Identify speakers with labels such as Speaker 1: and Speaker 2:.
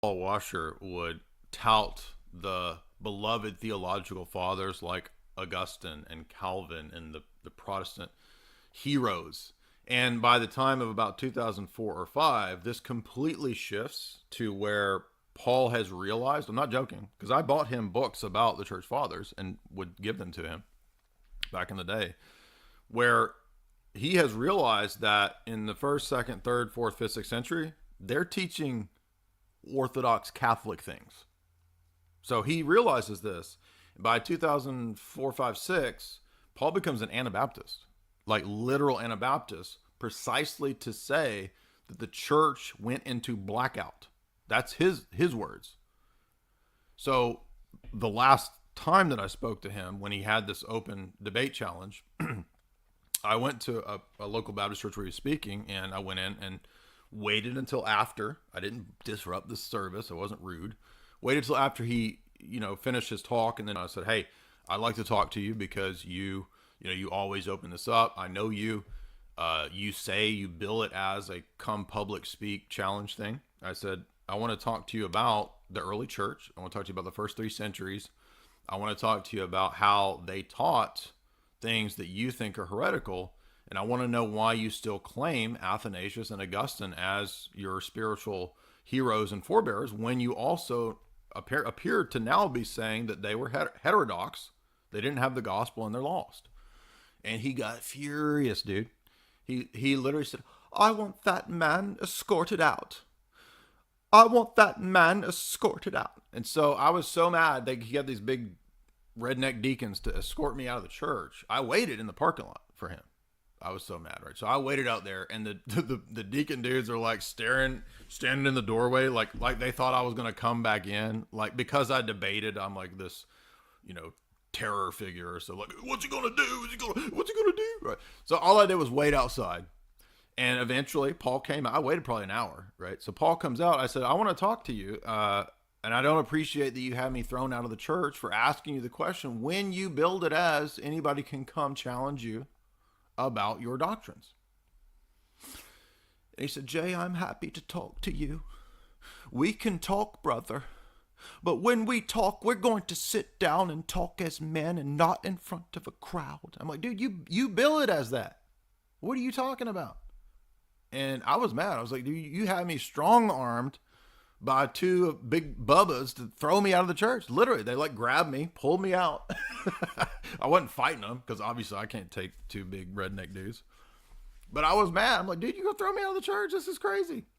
Speaker 1: Paul Washer would tout the beloved theological fathers like Augustine and Calvin and the Protestant heroes. And by the time of about 2004 or 5, this completely shifts to where Paul has realized, I'm not joking, because I bought him books about the church fathers and would give them to him back in the day, where he has realized that in the first, second, third, fourth, fifth, sixth century, they're teaching Orthodox Catholic things. So he realizes this. By 2004, 5, 6, Paul becomes an Anabaptist, like literal Anabaptist, precisely to say that the church went into blackout. That's his words. So the last time that I spoke to him, when he had this open debate challenge, I went to a local Baptist church where he was speaking, and I went in and waited until after. I didn't disrupt the service. I wasn't rude. Waited till after he, finished his talk, and then I said, "Hey, I'd like to talk to you because you always open this up. I know you. You say you bill it as a come public speak challenge thing." I said, "I want to talk to you about the early church. I want to talk to you about the first 3 centuries. I want to talk to you about how they taught things that you think are heretical. And I want to know why you still claim Athanasius and Augustine as your spiritual heroes and forebears when you also appear to now be saying that they were heterodox. They didn't have the gospel and they're lost." And he got furious, dude. He literally said, "I want that man escorted out. I want that man escorted out." And so I was so mad that he had these big redneck deacons to escort me out of the church. I waited in the parking lot for him. I was so mad, right? So I waited out there, and the deacon dudes are like standing in the doorway, like they thought I was gonna come back in, like because I debated. I'm like this, terror figure. So like, what's he gonna do? What's he gonna do? Right. So all I did was wait outside, and eventually Paul came out. I waited probably an hour, right? So Paul comes out. I said, "I want to talk to you, and I don't appreciate that you had me thrown out of the church for asking you the question when you build it as anybody can come challenge you about your doctrines." And he said, "Jay, I'm happy to talk to you. We can talk, brother. But when we talk, we're going to sit down and talk as men and not in front of a crowd." I'm like, "Dude, you bill it as that. What are you talking about?" And I was mad. I was like, "Dude, you had me strong armed by 2 big bubbas to throw me out of the church." Literally, they like grabbed me, pulled me out. I wasn't fighting them because obviously I can't take 2 big redneck dudes. But I was mad. I'm like, "Dude, you gonna throw me out of the church? This is crazy."